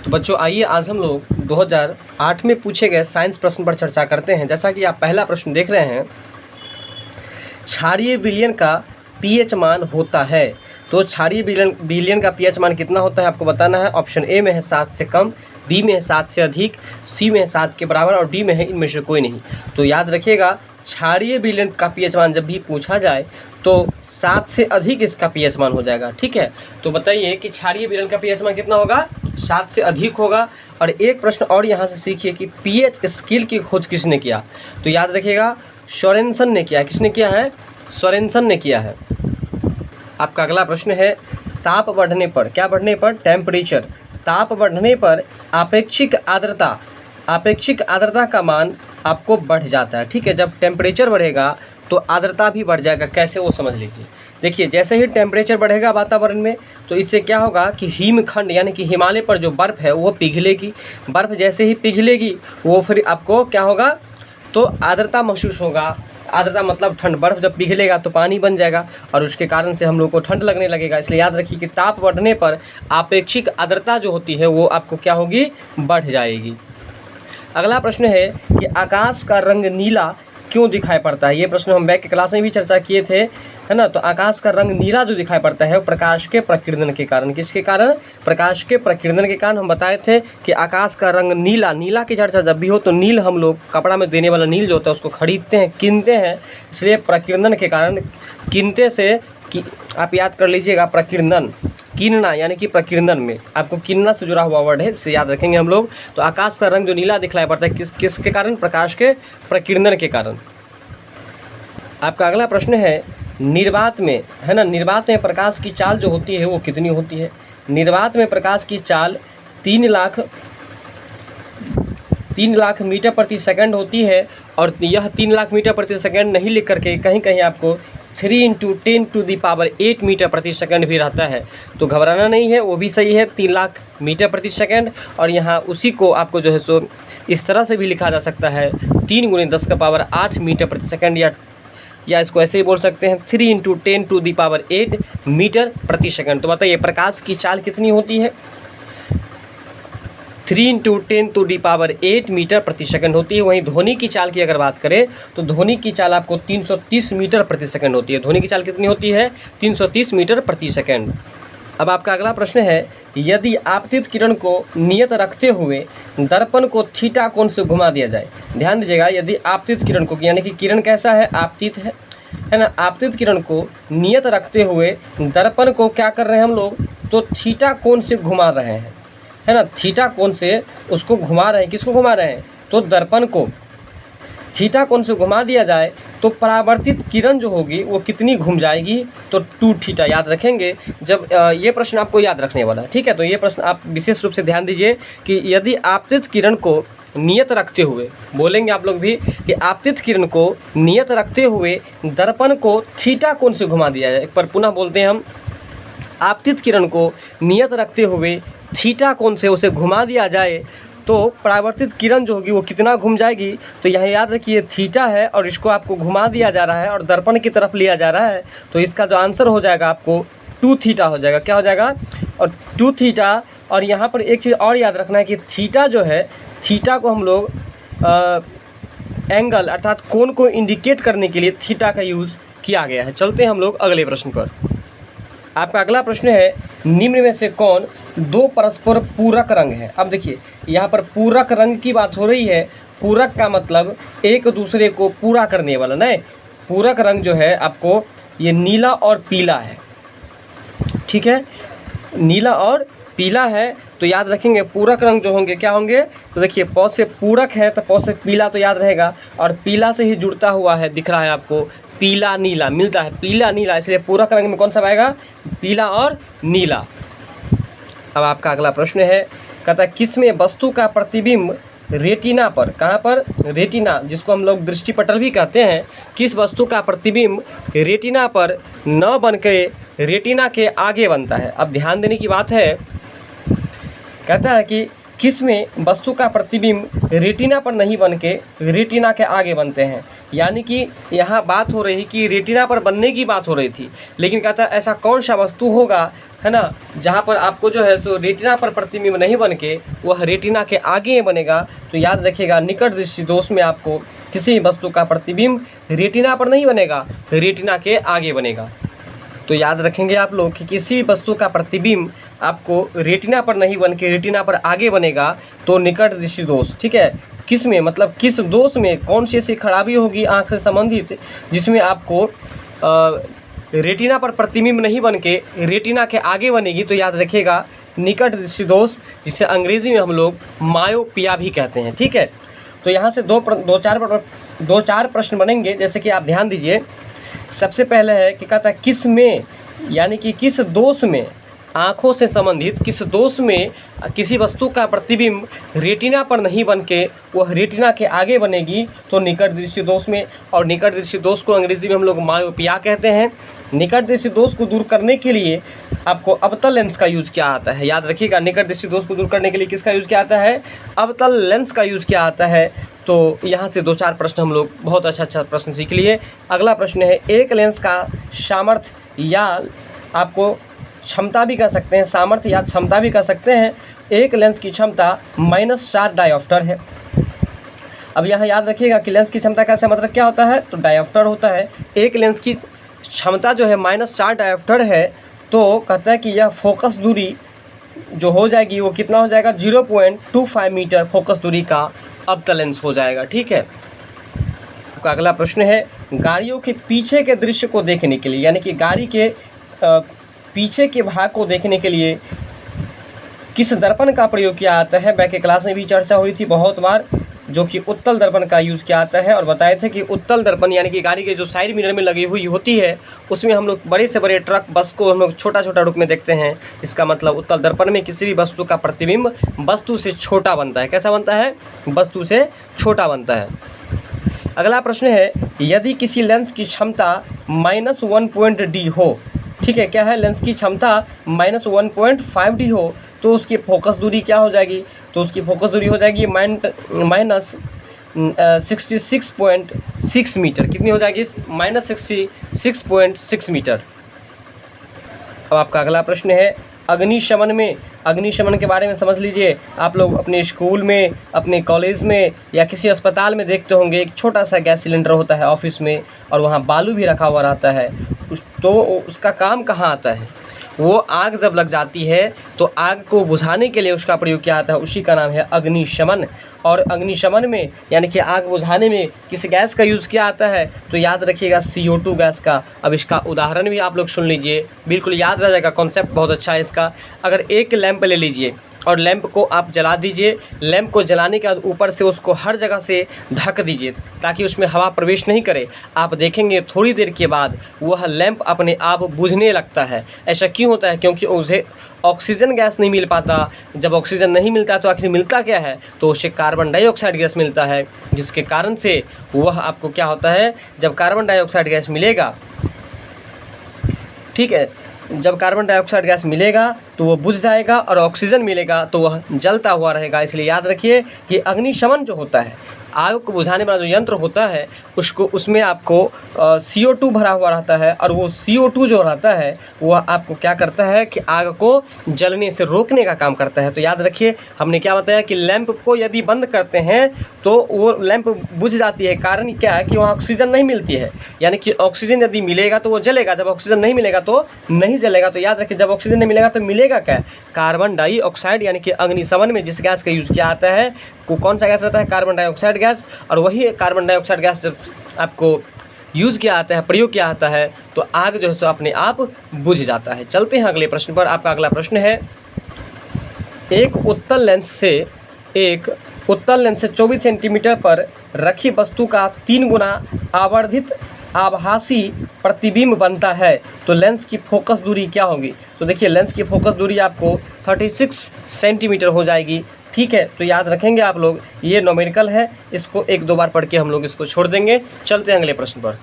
तो बच्चों आइए आज हम लोग 2008 में पूछे गए साइंस प्रश्न पर चर्चा करते हैं। जैसा कि आप पहला प्रश्न देख रहे हैं, क्षारीय विलयन का पीएच मान होता है। तो क्षारीय विलयन का पीएच मान कितना होता है आपको बताना है। ऑप्शन ए में है 7 से कम, बी में है 7 से अधिक, सी में है 7 के बराबर और डी में है इनमें से कोई नहीं। तो याद रखिएगा, क्षारीय विलयन का पीएच मान जब भी पूछा जाए तो 7 से अधिक इसका पीएच मान हो जाएगा। ठीक है, तो बताइए कि क्षारीय विलयन का पीएच मान कितना होगा, 7 से अधिक होगा। और एक प्रश्न और यहाँ से सीखिए कि पीएच स्केल की खोज किसने किया। तो याद रखिएगा, सोरेनसन ने किया। किसने किया है? सोरेनसन ने किया है। आपका अगला प्रश्न है, ताप बढ़ने पर, क्या बढ़ने पर? टेम्परेचर। ताप बढ़ने पर आपेक्षिक आर्द्रता का मान आपको बढ़ जाता है। ठीक है, जब टेम्परेचर बढ़ेगा तो आर्द्रता भी बढ़ जाएगा। कैसे, वो समझ लीजिए। देखिए, जैसे ही टेम्परेचर बढ़ेगा वातावरण में तो इससे क्या होगा कि हिमखंड यानी कि हिमालय पर जो बर्फ़ है वो पिघलेगी। बर्फ़ जैसे ही पिघलेगी वो फिर आपको क्या होगा, तो आर्द्रता महसूस होगा। आर्द्रता मतलब ठंड। बर्फ़ जब पिघलेगा तो पानी बन जाएगा और उसके कारण से हम लोग को ठंड लगने लगेगा। इसलिए याद रखिए कि ताप बढ़ने पर आपेक्षिक आर्द्रता जो होती है वो आपको क्या होगी, बढ़ जाएगी। अगला प्रश्न है कि आकाश का रंग नीला क्यों दिखाई पड़ता है। ये प्रश्न हम बैक के क्लास में भी चर्चा किए थे, है ना। तो आकाश का रंग नीला जो दिखाई पड़ता है वो प्रकाश के प्रकीर्णन के कारण। किसके कारण? प्रकाश के प्रकीर्णन के कारण। हम बताए थे कि आकाश का रंग नीला, नीला की चर्चा जब भी हो तो नील हम लोग कपड़ा में देने वाला नील जो होता है उसको खरीदते हैं, कीनते हैं। इसलिए प्रकीर्णन के कारण, कीनते से कि आप याद कर लीजिएगा, प्रकीर्णन, कीनना यानी कि प्रकीर्णन में आपको कीनना से जुड़ा हुआ वर्ड है, इससे याद रखेंगे हम लोग। तो आकाश का रंग जो नीला दिखलाई पड़ता है किसके कारण? प्रकाश के प्रकीर्णन के कारण। आपका अगला प्रश्न है, निर्वात में, है ना, निर्वात में प्रकाश की चाल जो होती है वो कितनी होती है। निर्वात में प्रकाश की चाल 3 लाख मीटर प्रति सेकंड होती है। और यह 3 लाख मीटर प्रति सेकंड नहीं लिख करके कहीं कहीं आपको 3 × 10⁸ मीटर प्रति सेकंड भी रहता है। तो घबराना नहीं है, वो भी सही है, 3 लाख मीटर प्रति सेकंड। और यहाँ उसी को आपको जो है सो इस तरह से भी लिखा जा सकता है, 3 × 10⁸ मीटर प्रति सेकंड, या इसको ऐसे ही बोल सकते हैं 3 × 10⁸ मीटर प्रति सेकंड। तो बताइए प्रकाश की चाल कितनी होती है? 3 × 10⁸ मीटर प्रति सेकंड होती है। वहीं ध्वनि की चाल की अगर बात करें तो ध्वनि की चाल आपको 330 मीटर प्रति सेकंड होती है। ध्वनि की चाल कितनी होती है? 330 मीटर प्रति सेकंड। अब आपका अगला प्रश्न है, यदि आपतित किरण को नियत रखते हुए दर्पण को थीटा कोण से घुमा दिया जाए। ध्यान दीजिएगा, यदि आपतित किरण को, यानी कि किरण कैसा है, आपतित है ना, आपतित किरण को नियत रखते हुए दर्पण को क्या कर रहे हैं हम लोग, तो थीटा कोण से घुमा रहे हैं, है ना, थीटा कोण से उसको घुमा रहे हैं। किसको घुमा रहे हैं? तो दर्पण को थीटा कोण से घुमा दिया जाए तो परावर्तित किरण जो होगी वो कितनी घूम जाएगी, तो 2θ। याद रखेंगे जब ये प्रश्न आपको याद रखने वाला है। ठीक है, तो ये प्रश्न आप विशेष रूप से ध्यान दीजिए कि यदि आपतित किरण को नियत रखते हुए, बोलेंगे आप लोग भी कि आपतित किरण को नियत रखते हुए दर्पण को थीटा कोण से घुमा दिया जाए। एक बार पुनः बोलते हैं हम, आपतित किरण को नियत रखते हुए थीटा कोण से उसे घुमा दिया जाए तो परावर्तित किरण जो होगी वो कितना घूम जाएगी। तो यहाँ याद रखिए थीटा है और इसको आपको घुमा दिया जा रहा है और दर्पण की तरफ लिया जा रहा है। तो इसका जो आंसर हो जाएगा आपको 2θ हो जाएगा। क्या हो जाएगा? और 2θ। और यहाँ पर एक चीज़ और याद रखना है कि थीटा जो है, थीटा को हम लोग एंगल अर्थात कोण को इंडिकेट करने के लिए थीटा का यूज़ किया गया है। चलते हैं हम लोग अगले प्रश्न पर। आपका अगला प्रश्न है, निम्न में से कौन 2 परस्पर पूरक रंग है। अब देखिए यहाँ पर पूरक रंग की बात हो रही है। पूरक का मतलब एक दूसरे को पूरा करने वाला, नहीं। पूरक रंग जो है आपको ये नीला और पीला है। ठीक है, नीला और पीला है। तो याद रखेंगे पूरक रंग जो होंगे क्या होंगे, तो देखिए पौ से पूरक है तो पौ से पीला तो याद रहेगा, और पीला से ही जुड़ता हुआ है, दिख रहा है आपको, पीला नीला मिलता है, पीला नीला, इसलिए पूरक रंग में कौन सा आएगा? पीला और नीला। अब आपका अगला प्रश्न है, कहता है किसमें वस्तु का प्रतिबिंब रेटिना पर, कहाँ पर? रेटिना, जिसको हम लोग दृष्टिपटल भी कहते हैं, किस वस्तु का प्रतिबिंब रेटिना पर न बन के रेटिना के आगे बनता है। अब ध्यान देने की बात है, कहता है कि किसमें वस्तु का प्रतिबिंब रेटिना पर नहीं बन के रेटिना के आगे बनते हैं। यानी कि यहाँ बात हो रही कि रेटिना पर बनने की बात हो रही थी, लेकिन कहता है ऐसा कौन सा वस्तु होगा है ना, जहाँ पर आपको जो है सो रेटिना पर प्रतिबिंब नहीं बन के वह रेटिना के आगे बनेगा। तो याद रखिएगा, निकट दृष्टि दोष में आपको किसी वस्तु का प्रतिबिंब रेटिना पर नहीं बनेगा, रेटिना के आगे बनेगा। तो याद रखेंगे आप लोग कि किसी भी वस्तु का प्रतिबिंब आपको रेटिना पर नहीं बन के रेटिना पर आगे बनेगा तो निकट दृष्टि दोष। ठीक है, किस में, मतलब किस दोष में, कौन सी ऐसी खराबी होगी आँख से संबंधित जिसमें आपको रेटिना पर प्रतिबिंब नहीं बन के रेटिना के आगे बनेगी। तो याद रखिएगा, निकट दृष्टि दोष, जिसे अंग्रेजी में हम लोग मायोपिया भी कहते हैं। ठीक है, तो यहाँ से दो चार प्रश्न बनेंगे, जैसे कि आप ध्यान दीजिए। सबसे पहले है कि कहता है किस में, यानी कि किस दोष में, आँखों से संबंधित किस दोष में किसी वस्तु का प्रतिबिंब रेटिना पर नहीं बन के वह रेटिना के आगे बनेगी। तो निकट दृष्टि दोष में। और निकट दृष्टि दोष को अंग्रेजी में हम लोग मायोपिया कहते हैं। निकट दृष्टि दोष को दूर करने के लिए आपको अवतल लेंस का यूज़ किया आता है। याद रखिएगा, निकट दृष्टि दोष को दूर करने के लिए किसका यूज़ किया आता है? अवतल लेंस का यूज़ किया आता है। तो यहाँ से 2-4 प्रश्न हम लोग बहुत अच्छा प्रश्न सीख लिए। अगला प्रश्न है, एक लेंस का सामर्थ्य या आपको क्षमता भी कह सकते हैं, सामर्थ्य या क्षमता भी कह सकते हैं। एक लेंस की क्षमता -4 डायोप्टर है। अब यहाँ याद रखिएगा कि लेंस की क्षमता का मतलब क्या होता है? तो डायोप्टर होता है। एक लेंस की क्षमता जो है -4 डायोप्टर है, तो कहता है कि यह फोकस दूरी जो हो जाएगी वो कितना हो जाएगा? 0.25 मीटर फोकस दूरी का अवतल लेंस हो जाएगा। ठीक है, आपका अगला प्रश्न है, गाड़ियों के पीछे के दृश्य को देखने के लिए, यानी कि गाड़ी के पीछे के भाग को देखने के लिए किस दर्पण का प्रयोग किया आता है? बैक के क्लास में भी चर्चा हुई थी बहुत बार, जो कि उत्तल दर्पण का यूज़ किया आता है। और बताए थे कि उत्तल दर्पण यानी कि गाड़ी के जो साइड मिरर में लगी हुई होती है, उसमें हम लोग बड़े से बड़े ट्रक, बस को हम लोग छोटा छोटा रूप में देखते हैं। इसका मतलब उत्तल दर्पण में किसी भी वस्तु का प्रतिबिंब वस्तु से छोटा बनता है। कैसा बनता है? वस्तु से छोटा बनता है। अगला प्रश्न है, यदि किसी लेंस की क्षमता -1.d हो, ठीक है, क्या है? लेंस की क्षमता -1.5d हो, तो उसकी फोकस दूरी क्या हो जाएगी? तो उसकी फोकस दूरी हो जाएगी -66.6 मीटर। कितनी हो जाएगी? -66.6 मीटर। अब आपका अगला प्रश्न है, अग्निशमन में, अग्निशमन के बारे में समझ लीजिए। आप लोग अपने स्कूल में, अपने कॉलेज में या किसी अस्पताल में देखते होंगे, एक छोटा सा गैस सिलेंडर होता है ऑफिस में, और वहाँ बालू भी रखा हुआ रहता है। तो उसका काम कहाँ आता है? वो आग जब लग जाती है तो आग को बुझाने के लिए उसका प्रयोग किया जाता है, उसी का नाम है अग्निशमन। और अग्निशमन में, यानी कि आग बुझाने में किस गैस का यूज़ किया जाता है? तो याद रखिएगा, CO2 गैस का। अब इसका उदाहरण भी आप लोग सुन लीजिए, बिल्कुल याद रह जाएगा, कॉन्सेप्ट बहुत अच्छा है इसका। अगर एक लैंप ले लीजिए और लैंप को आप जला दीजिए, लैंप को जलाने के बाद ऊपर से उसको हर जगह से ढक दीजिए ताकि उसमें हवा प्रवेश नहीं करे। आप देखेंगे थोड़ी देर के बाद वह लैंप अपने आप बुझने लगता है। ऐसा क्यों होता है? क्योंकि उसे ऑक्सीजन गैस नहीं मिल पाता। जब ऑक्सीजन नहीं मिलता तो आखिर मिलता क्या है? तो उसे कार्बन डाइऑक्साइड गैस मिलता है, जिसके कारण से वह आपको क्या होता है, जब कार्बन डाइऑक्साइड गैस मिलेगा, ठीक है, जब कार्बन डाइऑक्साइड गैस मिलेगा तो वो बुझ जाएगा और ऑक्सीजन मिलेगा तो वह जलता हुआ रहेगा। इसलिए याद रखिए कि अग्निशमन जो होता है, आग को बुझाने वाला जो यंत्र होता है, उसमें आपको CO2 भरा हुआ रहता है, और वो CO2 जो रहता है वह आपको क्या करता है कि आग को जलने से रोकने का काम करता है। तो याद रखिए, हमने क्या बताया कि लैंप को यदि बंद करते हैं तो वो लैंप बुझ जाती है। कारण क्या है कि वहाँ ऑक्सीजन नहीं मिलती है, यानी कि ऑक्सीजन यदि मिलेगा तो वो जलेगा, जब ऑक्सीजन नहीं मिलेगा तो नहीं जलेगा। तो याद रखिए, जब ऑक्सीजन नहीं मिलेगा तो मिलेगा क्या? Carbon dioxide. यानी कि अग्निशमन में जिस गैस का यूज़ किया आता है, कौन सा गैस रहता है? Carbon dioxide gas. और वही कार्बन डाइऑक्साइड गैस जब आपको यूज़ किया आता है, प्रयोग किया आता है, तो आग जो है सो अपने आप बुझ जाता है। चलते हैं अगले प्रश्न पर। आपका अगला प्रश्न है, एक उत्तल लेंस से 24 सेंटीमीटर पर रखी वस्तु का 3 गुना आवर्धित आभासी प्रतिबिंब बनता है, तो लेंस की फोकस दूरी क्या होगी? तो देखिए, लेंस की फोकस दूरी आपको 36 सेंटीमीटर हो जाएगी। ठीक है, तो याद रखेंगे आप लोग, ये न्यूमेरिकल है, इसको 1-2 बार पढ़ के हम लोग इसको छोड़ देंगे। चलते हैं अगले प्रश्न पर।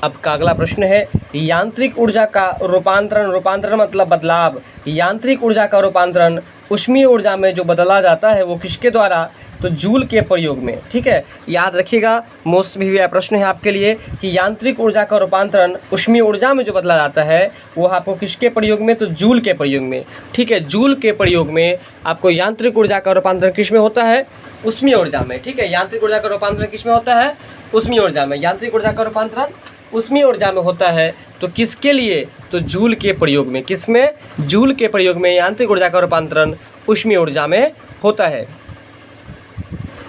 अब का अगला प्रश्न है, यांत्रिक ऊर्जा का रूपांतरण मतलब बदलाव। यांत्रिक ऊर्जा का रूपांतरण ऊष्मीय ऊर्जा में जो बदला जाता है वो किसके द्वारा? तो जूल के प्रयोग में। ठीक है, याद रखिएगा, मोस्ट भी प्रश्न है आपके लिए कि यांत्रिक ऊर्जा का रूपांतरण ऊष्मीय ऊर्जा में जो बदला जाता है वो आपको किसके प्रयोग में, तो जूल के प्रयोग में। ठीक है, जूल के प्रयोग में आपको यांत्रिक ऊर्जा का रूपांतरण किस में होता है, ऊष्मीय ऊर्जा में। ठीक है, यांत्रिक ऊर्जा का रूपांतरण किस में होता है, ऊष्मीय ऊर्जा में। यांत्रिक ऊर्जा का रूपांतरण ऊष्मीय ऊर्जा में होता है, तो किसके लिए, तो जूल के प्रयोग में। किसमें, जूल के प्रयोग में यांत्रिक ऊर्जा का रूपांतरण ऊष्मीय ऊर्जा में होता है।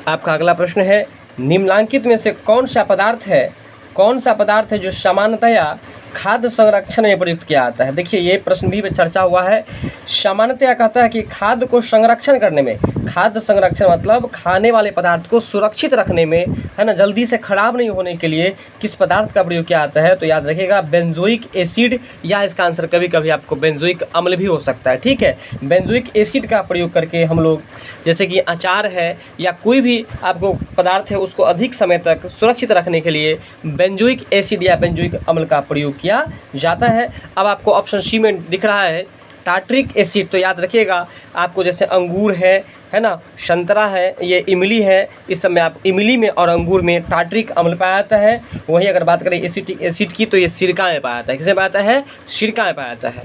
आपका अगला प्रश्न है, निम्नलिखित में से कौन सा पदार्थ है जो सामान्यतया खाद्य संरक्षण में प्रयुक्त किया जाता है। देखिए, ये प्रश्न भी चर्चा हुआ है। सामान्यतया कहता है कि खाद्य को संरक्षण करने में, खाद्य संरक्षण मतलब खाने वाले पदार्थ को सुरक्षित रखने में, है ना, जल्दी से खराब नहीं होने के लिए किस पदार्थ का प्रयोग किया जाता है, तो याद रखिएगा बेंजोइक एसिड, या इसका आंसर कभी कभी आपको बेंजोइक अम्ल भी हो सकता है। ठीक है, बेंजोइक एसिड का प्रयोग करके हम लोग, जैसे कि अचार है या कोई भी आपको पदार्थ है, उसको अधिक समय तक सुरक्षित रखने के लिए बेंजोइक एसिड या बेंजोइक अम्ल का प्रयोग किया जाता है। अब आपको ऑप्शन सी में दिख रहा है टार्ट्रिक एसिड, तो याद रखिएगा आपको, जैसे अंगूर है ना, संतरा है, ये इमली है, इस सब में आप इमली में और अंगूर में टार्ट्रिक अम्ल पाया जाता है। वहीं अगर बात करें एसिटिक एसिड की, तो ये सिरका में पाया जाता है। किसमें पाया जाता है, सिरका में पाया जाता है।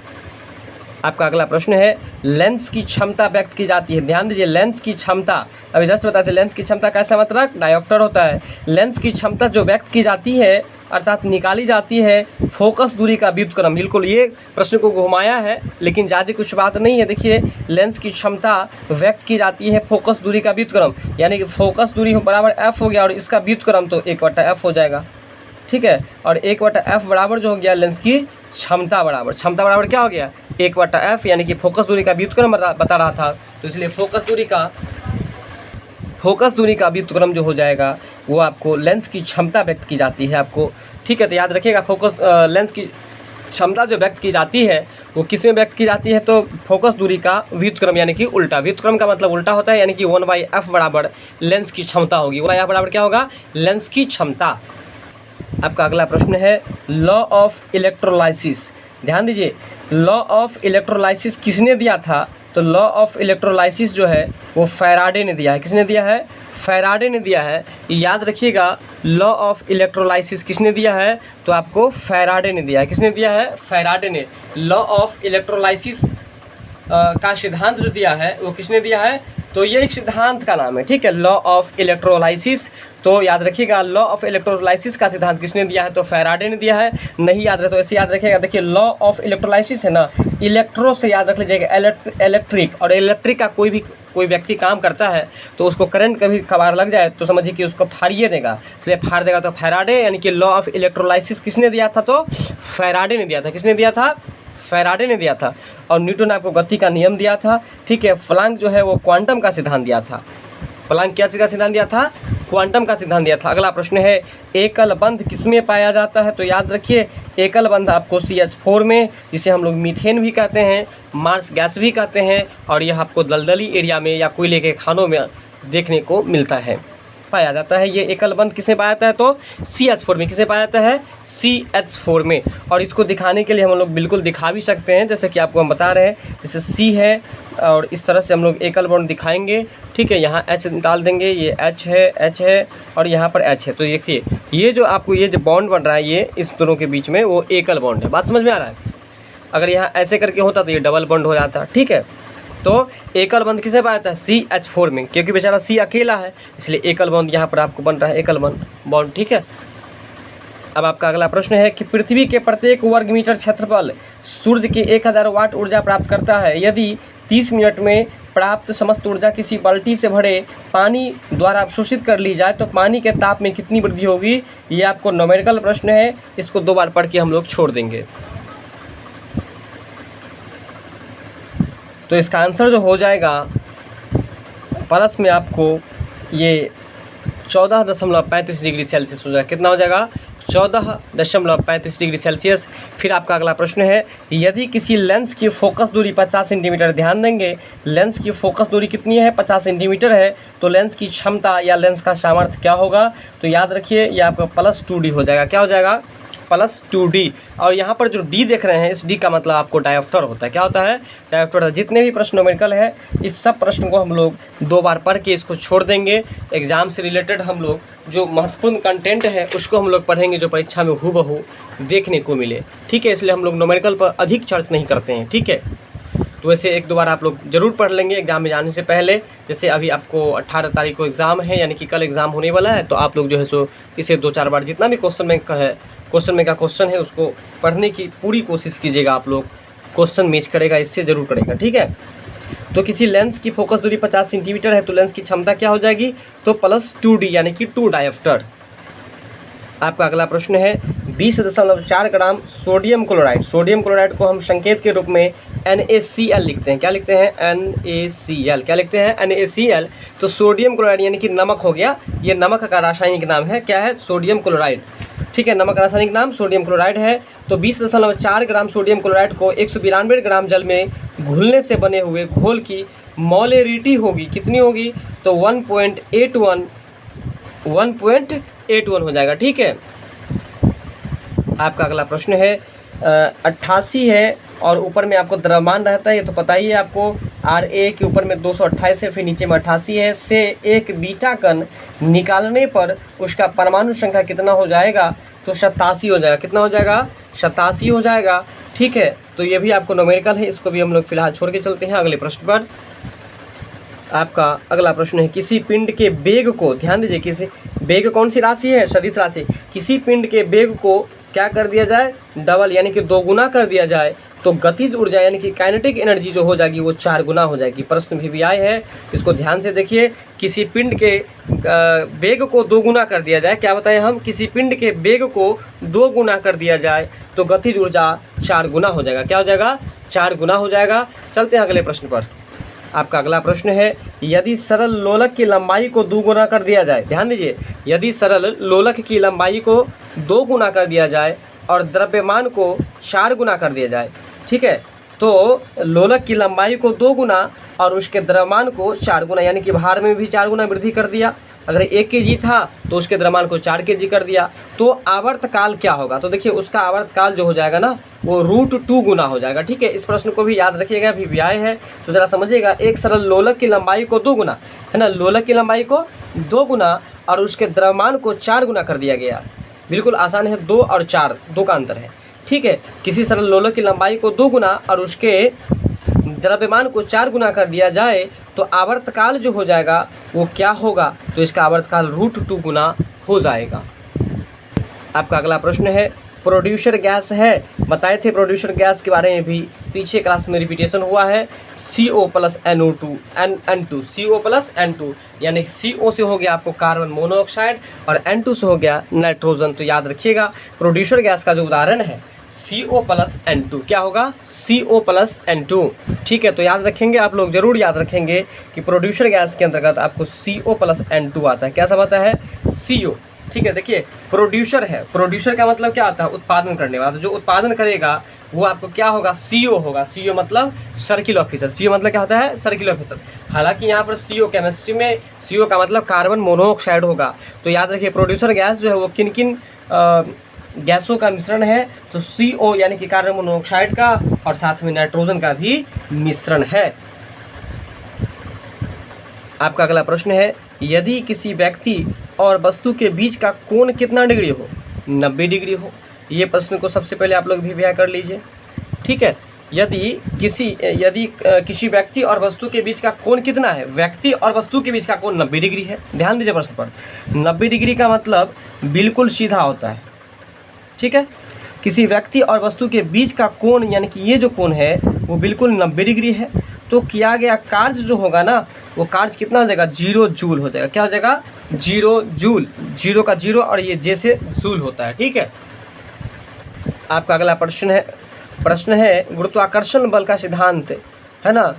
आपका अगला प्रश्न है, लेंस की क्षमता व्यक्त की जाती है। ध्यान दीजिए, लेंस की क्षमता, अभी जस्ट बताते हैं लेंस की क्षमता कैसा मतलब डायोप्टर होता है। लेंस की क्षमता जो व्यक्त की जाती है अर्थात निकाली जाती है, फोकस दूरी का व्युत्क्रम। बिल्कुल ये प्रश्न को घुमाया है, लेकिन ज़्यादा कुछ बात नहीं है। देखिए, लेंस की क्षमता व्यक्त की जाती है फोकस दूरी का व्युत्क्रम, यानी कि फोकस दूरी बराबर एफ हो गया और इसका व्युत्क्रम तो 1/f हो जाएगा। ठीक है, और 1/f बराबर जो हो गया लेंस की क्षमता बराबर क्या हो गया, 1/f, यानी कि फोकस दूरी का व्युत्क्रम बता रहा था, तो इसलिए फोकस दूरी का व्युत्क्रम जो हो जाएगा वो आपको लेंस की क्षमता व्यक्त की जाती है आपको। ठीक है, तो याद रखिएगा लेंस की क्षमता जो व्यक्त की जाती है वो किस में व्यक्त की जाती है, तो फोकस दूरी का व्युत्क्रम, यानी कि उल्टा। व्युत्क्रम का मतलब उल्टा होता है, यानी कि 1/f बराबर लेंस की क्षमता होगी। 1/f बराबर क्या होगा, लेंस की क्षमता। आपका अगला प्रश्न है, लॉ ऑफ इलेक्ट्रोलाइसिस। ध्यान दीजिए, लॉ ऑफ इलेक्ट्रोलाइसिस किसने दिया था, तो लॉ ऑफ इलेक्ट्रोलाइसिस जो है वो फैराडे ने दिया है। किसने दिया है, फैराडे ने दिया है। याद रखिएगा, लॉ ऑफ इलेक्ट्रोलाइसिस किसने दिया है, तो आपको फैराडे ने दिया है। किसने दिया है, फैराडे ने। लॉ ऑफ इलेक्ट्रोलाइसिस का सिद्धांत जो दिया है वो किसने दिया है, तो ये एक सिद्धांत का नाम है। ठीक है, लॉ ऑफ इलेक्ट्रोलाइसिस, तो याद रखिएगा लॉ ऑफ इलेक्ट्रोलाइसिस का सिद्धांत किसने दिया है, तो फैराडे ने दिया है। नहीं याद रहे तो ऐसे याद रखिएगा। देखिए, लॉ ऑफ इलेक्ट्रोलाइसिस है ना, इलेक्ट्रो से याद रख लीजिएगा इलेक्ट्रिक, और इलेक्ट्रिक का कोई व्यक्ति काम करता है तो उसको करंट कभी कभार लग जाए तो समझिए कि उसको फाड़िए देगा, इसलिए फाड़ देगा। तो फैराडे, यानी कि लॉ ऑफ इलेक्ट्रोलाइसिस किसने दिया था, तो फैराडे ने दिया था। किसने दिया था, फैराडे ने दिया था। और न्यूटन ने आपको गति का नियम दिया था। ठीक है, प्लांक जो है वो क्वांटम का सिद्धांत दिया था। प्लांक क्या चीज़ का सिद्धांत दिया था, क्वांटम का सिद्धांत दिया था। अगला प्रश्न है, एकल बंध किसमें पाया जाता है, तो याद रखिए एकल बंध आपको CH4 में, जिसे हम लोग मीथेन भी कहते हैं, मार्स गैस भी कहते हैं, और यह आपको दलदली एरिया में या कोयले के खानों में देखने को मिलता है, पाया जाता है। ये एकल बंध किसमें पाया जाता है, तो CH4 में। किसे पाया जाता है, CH4 में। और इसको दिखाने के लिए हम लोग बिल्कुल दिखा भी सकते हैं, जैसे कि आपको हम बता रहे हैं, जैसे C है और इस तरह से हम लोग एकल बॉन्ड दिखाएंगे। ठीक है, यहाँ H डाल देंगे, ये H है और यहाँ पर H है। तो देखिए, ये जो आपको ये जो बॉन्ड बन रहा है, ये इस दोनों के बीच में वो एकल बॉन्ड है। बात समझ में आ रहा है। अगर यहाँ ऐसे करके होता तो ये डबल बॉन्ड हो जाता। ठीक है, तो एकल बंध किसे पाया जाता है, CH4 में, क्योंकि बेचारा C अकेला है, इसलिए एकल बॉन्ड यहाँ पर आपको बन रहा है, एकल बॉन्ड। ठीक है, अब आपका अगला प्रश्न है कि पृथ्वी के प्रत्येक वर्ग मीटर क्षेत्रफल सूर्य के 1000 वाट ऊर्जा प्राप्त करता है। यदि 30 मिनट में प्राप्त समस्त ऊर्जा किसी बाल्टी से भरे पानी द्वारा अवशोषित कर ली जाए तो पानी के ताप में कितनी वृद्धि होगी। ये आपको न्यूमेरिकल प्रश्न है, इसको 2 बार पढ़ के हम लोग छोड़ देंगे। तो इसका आंसर जो हो जाएगा प्लस में आपको ये 14.35 डिग्री सेल्सियस हो जाएगा। कितना हो जाएगा, 14.35 डिग्री सेल्सियस। फिर आपका अगला प्रश्न है, यदि किसी लेंस की फोकस दूरी 50 सेंटीमीटर, ध्यान देंगे लेंस की फोकस दूरी कितनी है, 50 सेंटीमीटर है, तो लेंस की क्षमता या लेंस का सामर्थ्य क्या होगा, तो याद रखिए ये आपका +2D हो जाएगा। क्या हो जाएगा, प्लस 2D। और यहाँ पर जो D देख रहे हैं, इस D का मतलब आपको डायोप्टर होता है। क्या होता है? डायोप्टर। जितने भी प्रश्न न्यूमेरिकल है, इस सब प्रश्न को हम लोग 2 बार पढ़ के इसको छोड़ देंगे। एग्ज़ाम से रिलेटेड हम लोग जो महत्वपूर्ण कंटेंट है उसको हम लोग पढ़ेंगे, जो परीक्षा में हूबहू देखने को मिले। ठीक है, इसलिए हम लोग न्यूमेरिकल पर अधिक चर्चा नहीं करते हैं। ठीक है, तो वैसे 1-2 बार आप लोग ज़रूर पढ़ लेंगे एग्ज़ाम में जाने से पहले। जैसे अभी आपको 18 तारीख को एग्ज़ाम है, यानी कि कल एग्ज़ाम होने वाला है, तो आप लोग जो है सो इसे 2-4 बार जितना भी क्वेश्चन बैंक का है, क्वेश्चन बैंक का क्वेश्चन है, उसको पढ़ने की पूरी कोशिश कीजिएगा। आप लोग क्वेश्चन मैच करेगा, इससे ज़रूर करेगा। ठीक है, तो किसी लेंस की फोकस दूरी 50 सेंटीमीटर है तो लेंस की क्षमता क्या हो जाएगी? तो प्लस 2D यानी कि 2 डायोप्टर। आपका अगला प्रश्न है 20.4 gram sodium chloride. Sodium chloride को हम संकेत के रूप में NaCl लिखते हैं। क्या लिखते हैं? NaCl। क्या लिखते हैं? NaCl। तो सोडियम क्लोराइड यानी कि नमक हो गया, ये नमक का रासायनिक नाम है। क्या है? Sodium chloride. ठीक है, नमक का रासायनिक नाम सोडियम क्लोराइड है। तो 20.4 ग्राम सोडियम क्लोराइड को 192 ग्राम जल में घुलने से बने हुए घोल की मोलेरिटी होगी, कितनी होगी? तो 1.81 हो जाएगा। ठीक है, आपका अगला प्रश्न है 88 है और ऊपर में आपको द्रव्यमान रहता है, ये तो पता ही है आपको। Ra के ऊपर में 228 है, फिर नीचे में 88 है, से एक बीटा कण निकालने पर उसका परमाणु संख्या कितना हो जाएगा? तो 87 हो जाएगा। कितना हो जाएगा? 87 हो जाएगा। ठीक है, तो ये भी आपको न्यूमेरिकल है, इसको भी हम लोग फिलहाल छोड़ के चलते हैं अगले प्रश्न पर। आपका अगला प्रश्न है किसी पिंड के वेग को, ध्यान दीजिए, किसी वेग कौन सी राशि है? सदिश राशि। किसी पिंड के वेग को क्या कर दिया जाए? डबल यानी कि 2 गुना कर दिया जाए तो गतिज ऊर्जा यानी कि काइनेटिक एनर्जी जो हो जाएगी वो 4 गुना हो जाएगी। प्रश्न भी आए है, इसको ध्यान से देखिए। किसी पिंड के वेग को 2 गुना कर दिया जाए, क्या बताएं हम? किसी पिंड के वेग को 2 गुना कर दिया जाए तो गतिज ऊर्जा 4 गुना हो जाएगा। क्या हो जाएगा? 4 गुना हो जाएगा। चलते हैं अगले प्रश्न पर। आपका अगला प्रश्न है यदि सरल लोलक की लंबाई को 2 गुना कर दिया जाए, ध्यान दीजिए, यदि सरल लोलक की लंबाई को 2 गुना कर दिया जाए और द्रव्यमान को 4 गुना कर दिया जाए। ठीक है, तो लोलक की लंबाई को 2 गुना और उसके द्रव्यमान को 4 गुना, यानी कि भार में भी 4 गुना वृद्धि कर दिया। अगर 1 kg था तो उसके द्रव्यमान को 4 kg कर दिया, तो आवर्तकाल क्या होगा? तो देखिए उसका आवर्तकाल जो हो जाएगा ना वो √2 गुना हो जाएगा। ठीक है, इस प्रश्न को भी याद रखिएगा, भी आए है तो ज़रा समझिएगा। एक सरल लोलक की लंबाई को 2 गुना, है ना, लोलक की लंबाई को 2 गुना और उसके द्रव्यमान को 4 गुना कर दिया गया। बिल्कुल आसान है, 2 और 4 2 का अंतर है। ठीक है, किसी सरल लोलक की लंबाई को 2 गुना और उसके द्रव्यमान को 4 गुना कर दिया जाए तो आवर्तकाल जो हो जाएगा वो क्या होगा? तो इसका आवर्तकाल √2 गुना हो जाएगा। आपका अगला प्रश्न है प्रोड्यूसर गैस है, बताए थे प्रोड्यूसर गैस के बारे में भी पीछे क्लास में रिपीटेशन हुआ है। CO + NO2 N2 CO + N2 यानी CO से हो गया आपको कार्बन मोनोऑक्साइड और N2 से हो गया नाइट्रोजन। तो याद रखिएगा प्रोड्यूसर गैस का जो उदाहरण है CO + N2, क्या होगा? CO + N2। ठीक है, तो याद रखेंगे आप लोग, जरूर याद रखेंगे कि प्रोड्यूसर गैस के अंतर्गत आपको CO + N2 आता है। क्या सब आता है? CO। ठीक है, देखिए प्रोड्यूसर है, प्रोड्यूसर का मतलब क्या आता है? उत्पादन करने वाला। तो जो उत्पादन करेगा वो आपको क्या होगा? CO होगा। CO मतलब सर्किल ऑफिसर। CO मतलब क्या होता है? Circle officer. हालांकि यहाँ पर CO केमिस्ट्री में CO का मतलब कार्बन मोनोऑक्साइड होगा। तो याद रखिए प्रोड्यूसर गैस जो है वो किन किन गैसों का मिश्रण है? तो CO यानी कि कार्बन मोनोऑक्साइड का और साथ में नाइट्रोजन का भी मिश्रण है। आपका अगला प्रश्न है यदि किसी व्यक्ति और वस्तु के बीच का कोण कितना डिग्री हो? 90 डिग्री हो। ये प्रश्न को सबसे पहले आप लोग भी व्याख्या कर लीजिए। ठीक है, यदि किसी व्यक्ति और वस्तु के बीच का कोण कितना है? व्यक्ति और वस्तु के बीच का कोण 90 डिग्री है। ध्यान दीजिए प्रश्न पर, 90 डिग्री का मतलब बिल्कुल सीधा होता है। ठीक है, किसी व्यक्ति और वस्तु के बीच का कोण यानी कि ये जो कोण है वो बिल्कुल 90 डिग्री है। तो किया गया कार्य जो होगा ना वो कार्य कितना हो जाएगा? 0 जूल हो जाएगा। क्या हो जाएगा? 0 जूल। 0 का 0 और ये जैसे जूल होता है। ठीक है, आपका अगला प्रश्न है गुरुत्वाकर्षण बल का सिद्धांत है ना,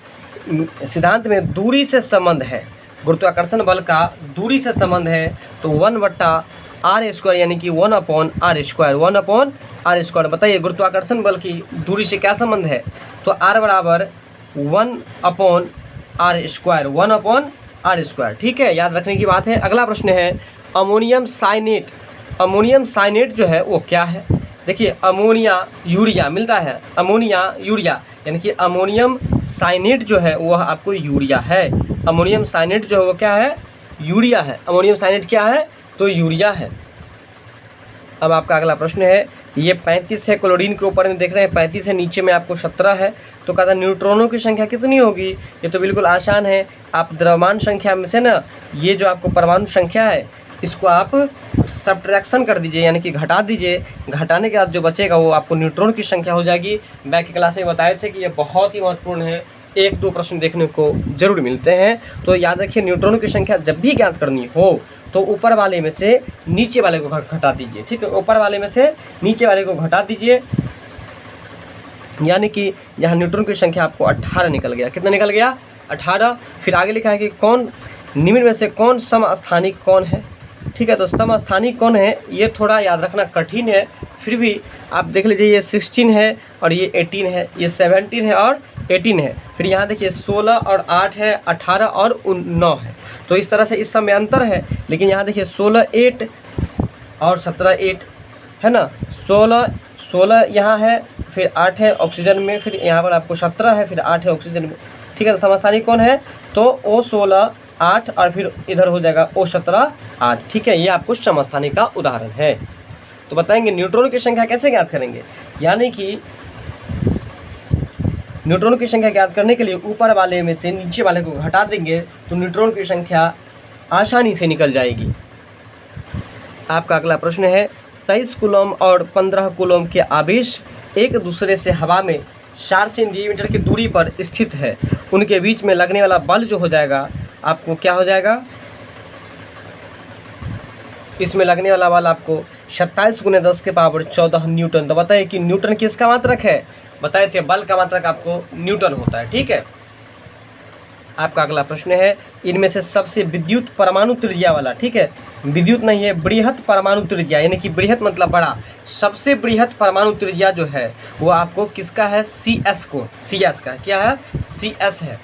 सिद्धांत में दूरी से संबंध है। गुरुत्वाकर्षण बल का दूरी से संबंध है तो 1/r² यानी कि 1/r²। 1/r²। बताइए गुरुत्वाकर्षण बल की दूरी से क्या संबंध है? तो r = 1/r²। 1/r²। ठीक है, याद रखने की बात है। अगला प्रश्न है अमोनियम साइनेट। अमोनियम साइनेट जो है वो क्या है? देखिए अमोनिया यूरिया मिलता है, अमोनिया यूरिया, यानी कि अमोनियम साइनेट जो है वह आपको यूरिया है। अमोनियम साइनेट जो है वो क्या है, यूरिया है। अमोनियम साइनेट क्या है, तो यूरिया है। अब आपका अगला प्रश्न है, ये 35 है, क्लोरीन के ऊपर में देख रहे हैं 35 है, नीचे में आपको 17 है, तो कहता है न्यूट्रॉनों की संख्या कितनी होगी। ये तो बिल्कुल आसान है, आप द्रव्यमान संख्या में से ना ये जो आपको परमाणु संख्या है इसको आप सब्ट्रैक्शन कर दीजिए, यानी कि घटा दीजिए। घटाने के बाद जो बचेगा वो आपको न्यूट्रॉन की संख्या हो जाएगी। बैक की क्लास में बताए थे कि ये बहुत ही महत्वपूर्ण है, 1-2 प्रश्न देखने को जरूर मिलते हैं। तो याद रखिए न्यूट्रॉनों की संख्या जब भी ज्ञात करनी हो तो ऊपर वाले में से नीचे वाले को घटा दीजिए, ठीक है। ऊपर वाले में से नीचे वाले को घटा दीजिए, यानी कि यहाँ न्यूट्रॉन की संख्या आपको 18 निकल गया। कितना निकल गया, 18। फिर आगे लिखा है कि कौन निम्न में से कौन समस्थानिक कौन है, ठीक है। तो समस्थानिक कौन है ये थोड़ा याद रखना कठिन है, फिर भी आप देख लीजिए, ये 16 है और ये 18 है, ये 17 है और 18 है। फिर यहाँ देखिए 16 और 8 है, 18 और 9 है। तो इस तरह से इस समय अंतर है, लेकिन यहाँ देखिए 16 8 और 17 8 है ना। 16 यहाँ है, फिर 8 है ऑक्सीजन में, फिर यहाँ पर आपको 17 है, फिर 8 है ऑक्सीजन में, ठीक है। तो समस्थानिक कौन है, तो O16 8 और फिर इधर हो जाएगा O17 8, ठीक है। ये आपको समस्थानिक का उदाहरण है। तो बताएंगे न्यूट्रॉन की संख्या कैसे ज्ञात करेंगे, यानी कि न्यूट्रॉन की संख्या ज्ञात करने के लिए ऊपर वाले में से नीचे वाले को घटा देंगे तो न्यूट्रॉन की संख्या आसानी से निकल जाएगी। आपका अगला प्रश्न है, 23 कूलम और 15 कूलम के आवेश एक दूसरे से हवा में 4 सेंटीमीटर की दूरी पर स्थित है, उनके बीच में लगने वाला बल जो हो जाएगा आपको क्या हो जाएगा, इसमें लगने वाला बल आपको 27 × 10⁻14 न्यूटन। तो बताइए कि न्यूटन किसका मात्रक है, बताए थे बल का मात्रक आपको न्यूटन होता है, ठीक है। आपका अगला प्रश्न है, इनमें से सबसे विद्युत परमाणु त्रिज्या वाला, ठीक है, विद्युत नहीं है, बृहत परमाणु त्रिज्या, यानी कि बृहत मतलब बड़ा, सबसे बृहत परमाणु त्रिज्या जो है वो आपको किसका है, CS को, CS का क्या है, CS है।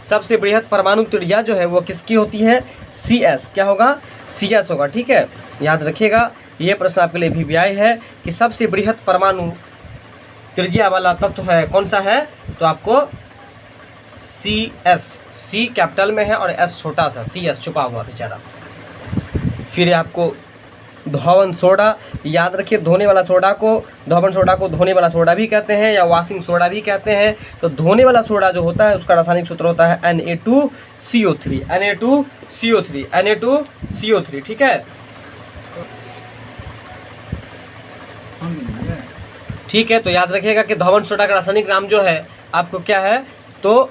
सबसे बृहत परमाणु त्रिज्या जो है वो किसकी होती है, CS, क्या होगा, CS होगा, ठीक है। याद रखिएगा, ये प्रश्न आपके लिए भी आया है कि सबसे बृहत परमाणु त्रिज्या वाला तत्व है कौन सा है, तो आपको CS, C कैपिटल में है और S छोटा सा, CS छुपा हुआ बेचारा। फिर आपको धोवन सोडा, याद रखिए धोने वाला सोडा को, धोवन सोडा को धोने वाला सोडा भी कहते हैं या वॉशिंग सोडा भी कहते हैं। तो धोने वाला सोडा जो होता है उसका रासायनिक सूत्र होता है Na2CO3, Na2CO3, Na2CO3, ठीक है। ठीक है, तो याद रखिएगा कि धोवन सोडा का रासायनिक नाम जो है आपको क्या है, तो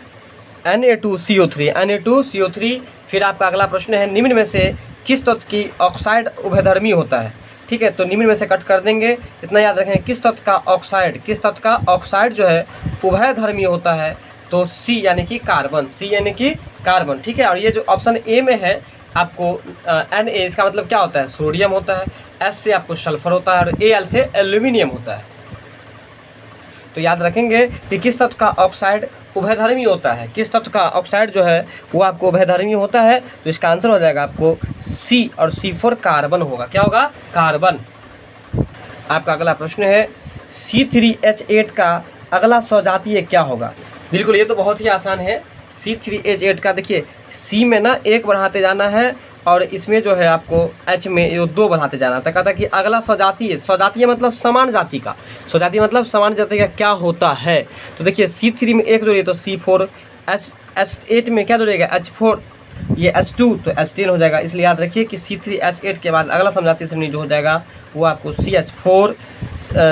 Na2CO3, Na2CO3। फिर आपका अगला प्रश्न है, निम्न में से किस तत्व की ऑक्साइड उभयधर्मी होता है, ठीक है। तो निम्न में से कट कर देंगे, इतना याद रखें, किस तत्व का ऑक्साइड, किस तत्व का ऑक्साइड जो है उभयधर्मी होता है, तो C यानी कि कार्बन, C यानी कि कार्बन, ठीक है। और ये जो ऑप्शन ए में है आपको Na, इसका मतलब क्या होता है, सोडियम होता है, S से आपको सल्फर होता है और Al से एल्यूमिनियम होता है। तो याद रखेंगे कि किस तत्व का ऑक्साइड उभयधर्मी होता है, किस तत्व का ऑक्साइड जो है वो आपको उभयधर्मी होता है, तो इसका आंसर हो जाएगा आपको C और C4 कार्बन होगा, क्या होगा, कार्बन। आपका अगला प्रश्न है, C3H8 का अगला सजातीय क्या होगा। बिल्कुल, ये तो बहुत ही आसान है। C3H8 का देखिए, C में ना 1 बढ़ाते जाना है और इसमें जो है आपको H में ये 2 बढ़ाते जाना था। कहता कि अगला सजातीय, सजातीय मतलब समान जाति का, सजातीय मतलब समान जाति का क्या होता है। तो देखिए C3 में 1 जोड़िए तो C4, H8 में क्या जोड़िएगा, H4, ये H2 तो H10 हो जाएगा। इसलिए याद रखिए कि C3H8 के बाद अगला समजातीय श्रेणी जो हो जाएगा वो आपको CH4,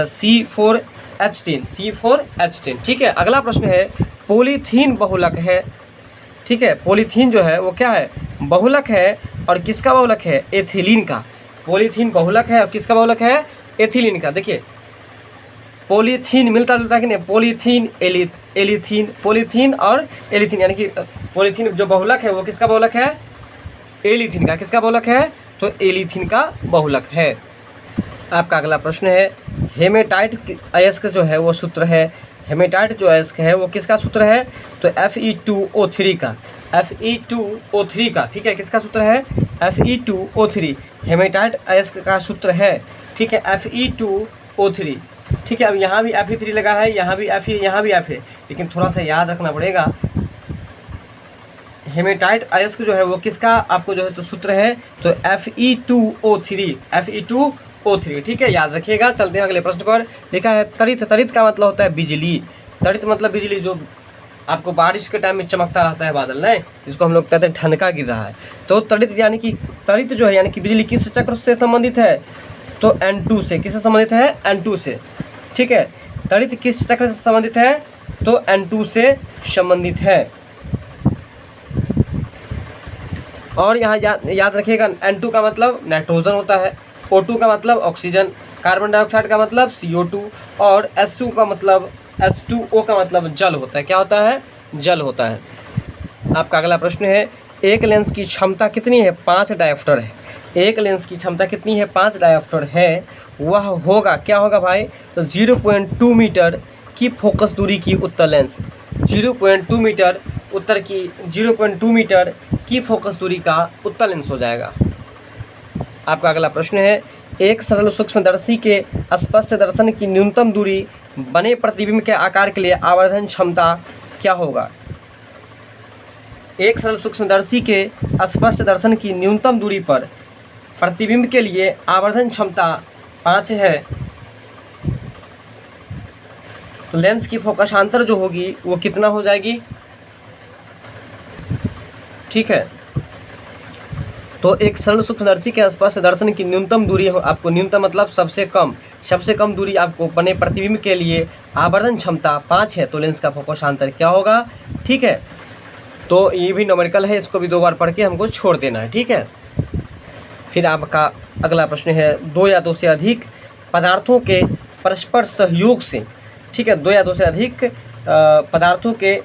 C4H10, C4H10, ठीक है। अगला प्रश्न है, पॉलीथीन बहुलक है, ठीक है। पॉलीथीन जो है वो क्या है, बहुलक है, और किसका बहुलक है, एथिलीन का। पॉलीथीन बहुलक है और किसका बहुलक है, एथिलीन का। देखिए पॉलीथीन मिलता जुलता कि नहीं, पॉलीथीन एलिथीन, पॉलीथीन और एलिथीन, यानी कि पॉलीथीन जो बहुलक है वो किसका बहुलक है, एलिथीन का। किसका बहुलक है, तो एलिथीन का बहुलक है। आपका अगला प्रश्न है, हेमेटाइट अयस्क जो है वो सूत्र है हेमेटाइट जो अयस्क है वो किसका सूत्र है? तो Fe2O3 का, Fe2O3 का, ठीक है, किसका सूत्र है? Fe2O3 हेमेटाइट अयस्क का सूत्र है, ठीक है, Fe2O3, ठीक है। अब यहाँ भी Fe3 लगा है, यहाँ भी F है, यहाँ भी F है, लेकिन थोड़ा सा याद रखना पड़ेगा, हेमेटाइट अयस्क जो है वो किसका आपको जो है तो सूत्र है? तो Fe2O3, Fe2O3, ठीक है, याद रखिएगा। चलते हैं अगले प्रश्न पर। लिखा है तड़ित, तड़ित का मतलब होता है बिजली, तड़ित मतलब बिजली, जो आपको बारिश के टाइम में चमकता रहता है बादल, नहीं, जिसको हम लोग कहते हैं ठनका गिर रहा है। तो तड़ित यानी कि तड़ित जो है यानी कि बिजली किस चक्र से संबंधित है? तो N2 से। किससे संबंधित है? N2 से, ठीक है। तड़ित किस चक्र से संबंधित है? तो N2 से संबंधित है। और यहाँ याद रखिएगा, N2 का मतलब नाइट्रोजन होता है, O2 का मतलब ऑक्सीजन, कार्बन डाइऑक्साइड का मतलब CO2, और H2 का मतलब H2O का मतलब जल होता है। क्या होता है? जल होता है। आपका अगला प्रश्न है, एक लेंस की क्षमता कितनी है? 5 डायोप्टर है। एक लेंस की क्षमता कितनी है? 5 डायोप्टर है। वह होगा, क्या होगा भाई? तो 0.2 मीटर की फोकस दूरी की उत्तल लेंस, 0.2 मीटर उत्तर की 0.2 मीटर की फोकस दूरी का उत्तल लेंस हो जाएगा। आपका अगला प्रश्न है, एक सरल सूक्ष्मदर्शी के स्पष्ट दर्शन की न्यूनतम दूरी बने प्रतिबिंब के आकार के लिए आवर्धन क्षमता क्या होगा? एक सरल सूक्ष्मदर्शी के स्पष्ट दर्शन की न्यूनतम दूरी पर प्रतिबिंब के लिए आवर्धन क्षमता 5 है। तो लेंस की फोकसांतर जो होगी वो कितना हो जाएगी? ठीक है, तो एक सरल सूक्ष्मदर्शी के स्पष्ट दर्शन की न्यूनतम दूरी हो, आपको न्यूनतम मतलब सबसे कम दूरी आपको बने प्रतिबिंब के लिए आवर्धन क्षमता 5 है। तो लेंस का फोकसांतर क्या होगा? ठीक है, तो ये भी न्यूमेरिकल है, इसको भी 2 बार पढ़ के हमको छोड़ देना है, ठीक है। फिर आपका अगला प्रश्न है, 2 या 2 से अधिक पदार्थों के परस्पर सहयोग से, ठीक है, 2 या 2 से अधिक पदार्थों के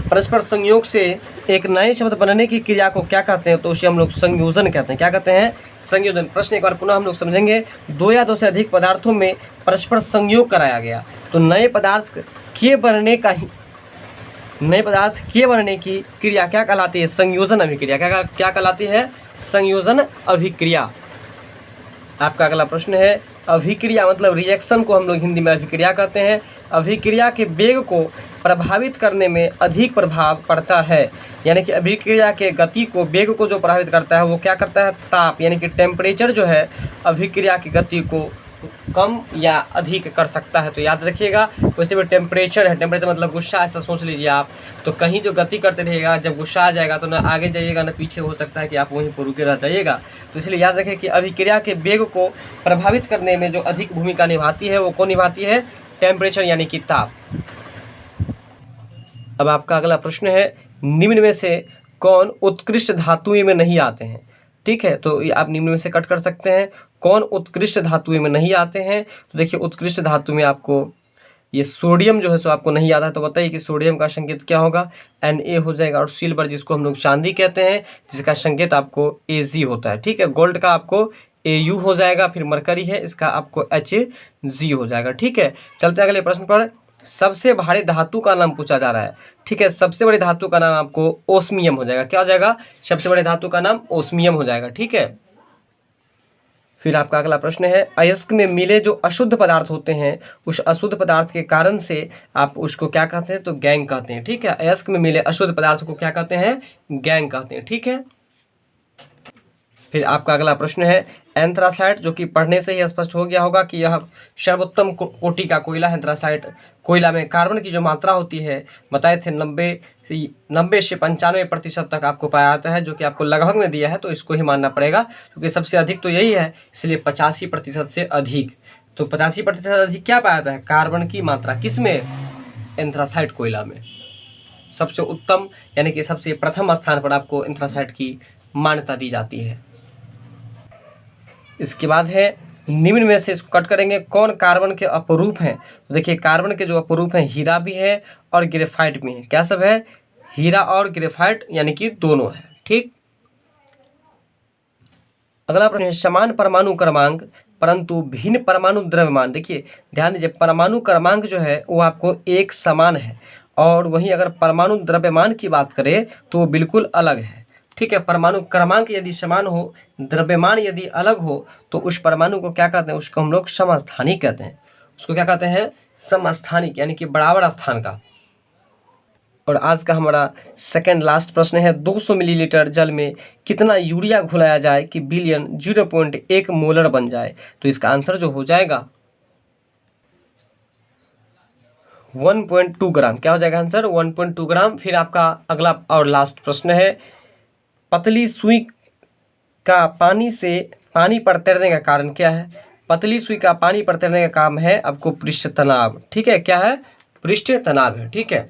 परस्पर संयोग से एक नए शब्द बनने की क्रिया को क्या कहते हैं? तो उसे हम लोग संयोजन कहते हैं। क्या कहते हैं? संयोजन। प्रश्न एक बार पुनः हम लोग समझेंगे, 2 या 2 से अधिक पदार्थों में परस्पर संयोग कराया गया तो नए पदार्थ के बनने की क्रिया क्या कहलाती है? संयोजन अभिक्रिया। क्या कहलाती है? संयोजन अभिक्रिया। आपका अगला प्रश्न है, अभिक्रिया मतलब रिएक्शन को हम लोग हिंदी में अभिक्रिया कहते हैं। अभिक्रिया के वेग को प्रभावित करने में अधिक प्रभाव पड़ता है, यानी कि अभिक्रिया के गति को, वेग को जो प्रभावित करता है वो क्या करता है? ताप, यानी कि टेम्परेचर जो है अभिक्रिया की गति को कम या अधिक कर सकता है। तो याद रखिएगा, वैसे भी टेम्परेचर है, टेम्परेचर मतलब गुस्सा, ऐसा सोच लीजिए आप। तो कहीं जो गति करते रहेगा, जब गुस्सा आ जाएगा तो ना आगे जाइएगा ना पीछे, हो सकता है कि आप वहीं पर रुके रह जाइएगा। तो इसलिए याद रखें कि अभिक्रिया के वेग को प्रभावित करने में जो अधिक भूमिका निभाती है वो कौन निभाती है? टेम्परेचर यानी कि ताप। अब आपका अगला प्रश्न है, निम्न में से कौन उत्कृष्ट धातुएं में नहीं आते हैं? ठीक है, तो आप निम्न में से कट कर सकते हैं, कौन उत्कृष्ट धातुएं में नहीं आते हैं? तो देखिए, उत्कृष्ट धातु में आपको ये सोडियम जो है सो आपको नहीं आता है, तो बताइए कि सोडियम का संकेत क्या होगा? Na हो जाएगा। और सिल्वर जिसको हम लोग चांदी कहते हैं, जिसका संकेत आपको Ag होता है। ठीक है, गोल्ड का आपको Au हो जाएगा, फिर मरकरी है इसका आपको Hg हो जाएगा। ठीक है, चलते अगले प्रश्न पर। सबसे भारी धातु का नाम पूछा जा रहा है। ठीक है, सबसे बड़ी धातु का नाम आपको ओस्मियम हो जाएगा। क्या हो जाएगा? सबसे बड़े धातु का नाम ओस्मियम हो जाएगा। ठीक है, फिर आपका अगला प्रश्न है, अयस्क में मिले जो अशुद्ध पदार्थ होते हैं, उस अशुद्ध पदार्थ के कारण से आप उसको क्या कहते हैं? तो गैंग कहते हैं। ठीक है, अयस्क में मिले अशुद्ध पदार्थ को क्या कहते हैं? गैंग कहते हैं। ठीक है, फिर आपका अगला प्रश्न है, एंथ्रासाइट, जो कि पढ़ने से ही स्पष्ट हो गया होगा कि यह सर्वोत्तम कोटि का कोयला है। एंथ्रासाइट कोयला में कार्बन की जो मात्रा होती है बताए थे 90 से 95% तक आपको पाया जाता है, जो कि आपको लगभग में दिया है, तो इसको ही मानना पड़ेगा क्योंकि सबसे अधिक तो यही है, इसलिए 85% से अधिक। तो 85% अधिक क्या पाया जाता है? कार्बन की मात्रा। किस में? एंथ्रासाइट कोयला में। सबसे उत्तम यानी कि सबसे प्रथम स्थान पर आपको एंथ्रासाइट की मान्यता दी जाती है। इसके बाद है, निम्न में से इसको कट करेंगे, कौन कार्बन के अपरूप हैं? तो देखिए, कार्बन के जो अपरूप हैं, हीरा भी है और ग्रेफाइट भी है। क्या सब है? हीरा और ग्रेफाइट, यानी कि दोनों है। ठीक, अगला प्रश्न है, समान परमाणु क्रमांक परंतु भिन्न परमाणु द्रव्यमान, देखिए ध्यान दीजिए, परमाणु क्रमांक जो है वो आपको एक समान है, और वहीं अगर परमाणु द्रव्यमान की बात करें तो वो बिल्कुल अलग है। ठीक है, परमाणु क्रमांक यदि समान हो, द्रव्यमान यदि अलग हो, तो उस परमाणु को क्या कहते हैं, उसको हम लोग समस्थानिक कहते हैं। उसको क्या कहते हैं, समस्थानिक, यानी कि बराबर स्थान का। और आज का हमारा सेकंड लास्ट प्रश्न है, 200 मिलीलीटर जल में कितना यूरिया घुलाया जाए कि विलयन 0.1 मोलर बन जाए। तो इसका आंसर जो हो जाएगा 1.2 ग्राम। क्या हो जाएगा आंसर, 1.2 ग्राम। फिर आपका अगला और लास्ट प्रश्न है, पतली सुई का पानी पर तैरने का कारण क्या है। पतली सुई का पानी पर तैरने का काम है आपको पृष्ठ तनाव। ठीक है, क्या है, पृष्ठ तनाव है। ठीक है,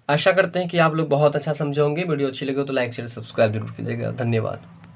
आशा करते हैं कि आप लोग बहुत अच्छा समझे होंगे। वीडियो अच्छी लगे तो लाइक शेयर सब्सक्राइब जरूर कीजिएगा। धन्यवाद।